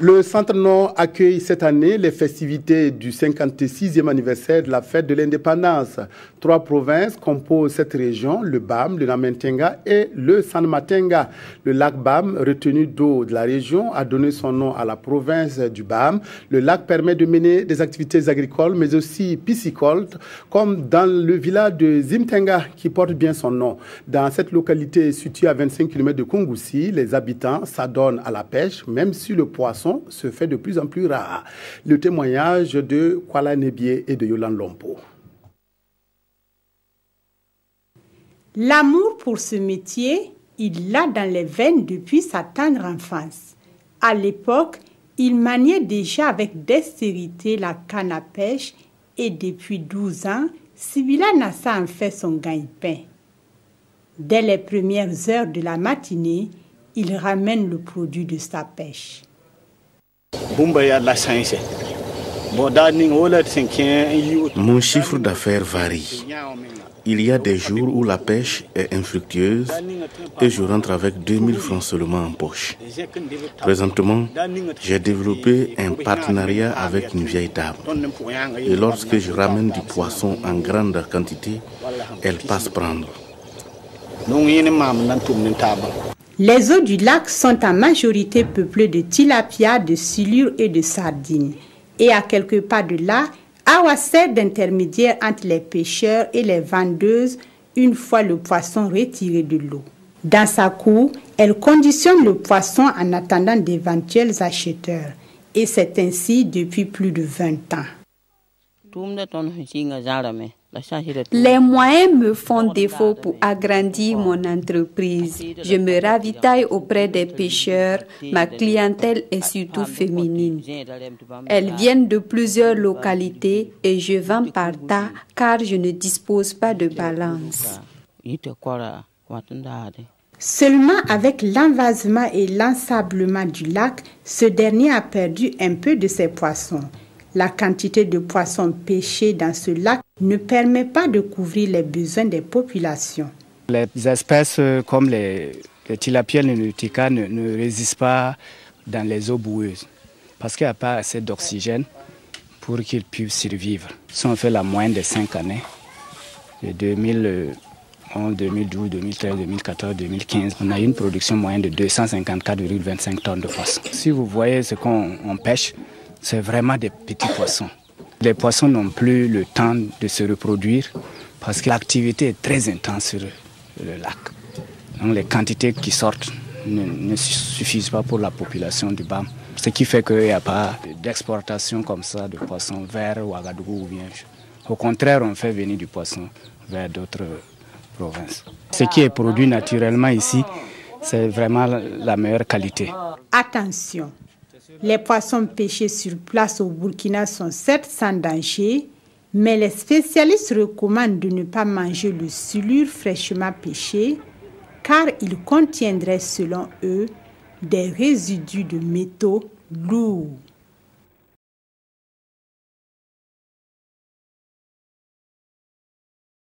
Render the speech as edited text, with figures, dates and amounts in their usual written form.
Le Centre Nord accueille cette année les festivités du 56e anniversaire de la fête de l'indépendance. 3 provinces composent cette région, le BAM, le Namentenga et le Sanmatenga. Le lac BAM, retenu d'eau de la région, a donné son nom à la province du BAM. Le lac permet de mener des activités agricoles mais aussi piscicoles, comme dans le village de Zimtenga qui porte bien son nom. Dans cette localité située à 25 km de Kongoussi, les habitants s'adonnent à la pêche, même si le poisson se fait de plus en plus rare. Le témoignage de Kuala Nebié et de Yolande Lompo. L'amour pour ce métier, il l'a dans les veines depuis sa tendre enfance. À l'époque, il maniait déjà avec dextérité la canne à pêche et depuis 12 ans, Sibila Nassa en fait son gagne-pain. Dès les premières heures de la matinée, il ramène le produit de sa pêche. Mon chiffre d'affaires varie. Il y a des jours où la pêche est infructueuse et je rentre avec 2000 francs seulement en poche. Présentement, j'ai développé un partenariat avec une vieille dame. Et lorsque je ramène du poisson en grande quantité, elle passe prendre. Les eaux du lac sont en majorité peuplées de tilapia, de silure et de sardines. Et à quelques pas de là, Awa sert d'intermédiaire entre les pêcheurs et les vendeuses une fois le poisson retiré de l'eau. Dans sa cour, elle conditionne le poisson en attendant d'éventuels acheteurs. Et c'est ainsi depuis plus de 20 ans. Les moyens me font défaut pour agrandir mon entreprise. Je me ravitaille auprès des pêcheurs. Ma clientèle est surtout féminine. Elles viennent de plusieurs localités et je vends par tas car je ne dispose pas de balance. Seulement avec l'envasement et l'ensablement du lac, ce dernier a perdu un peu de ses poissons. La quantité de poissons pêchés dans ce lac ne permet pas de couvrir les besoins des populations. Les espèces comme les tilapias et les nautica ne résistent pas dans les eaux boueuses parce qu'il n'y a pas assez d'oxygène pour qu'ils puissent survivre. Si on fait la moyenne des 5 années, de 2011, 2012, 2013, 2014, 2015, on a eu une production moyenne de 254,25 tonnes de poissons. Si vous voyez ce qu'on pêche, c'est vraiment des petits poissons. Les poissons n'ont plus le temps de se reproduire parce que l'activité est très intense sur le lac. Donc les quantités qui sortent ne suffisent pas pour la population du BAM. Ce qui fait qu'il n'y a pas d'exportation comme ça de poissons vers Ouagadougou ou bien. Au contraire, on fait venir du poisson vers d'autres provinces. Ce qui est produit naturellement ici, c'est vraiment la meilleure qualité. Attention! Les poissons pêchés sur place au Burkina sont certes sans danger, mais les spécialistes recommandent de ne pas manger le silure fraîchement pêché, car il contiendrait, selon eux, des résidus de métaux lourds.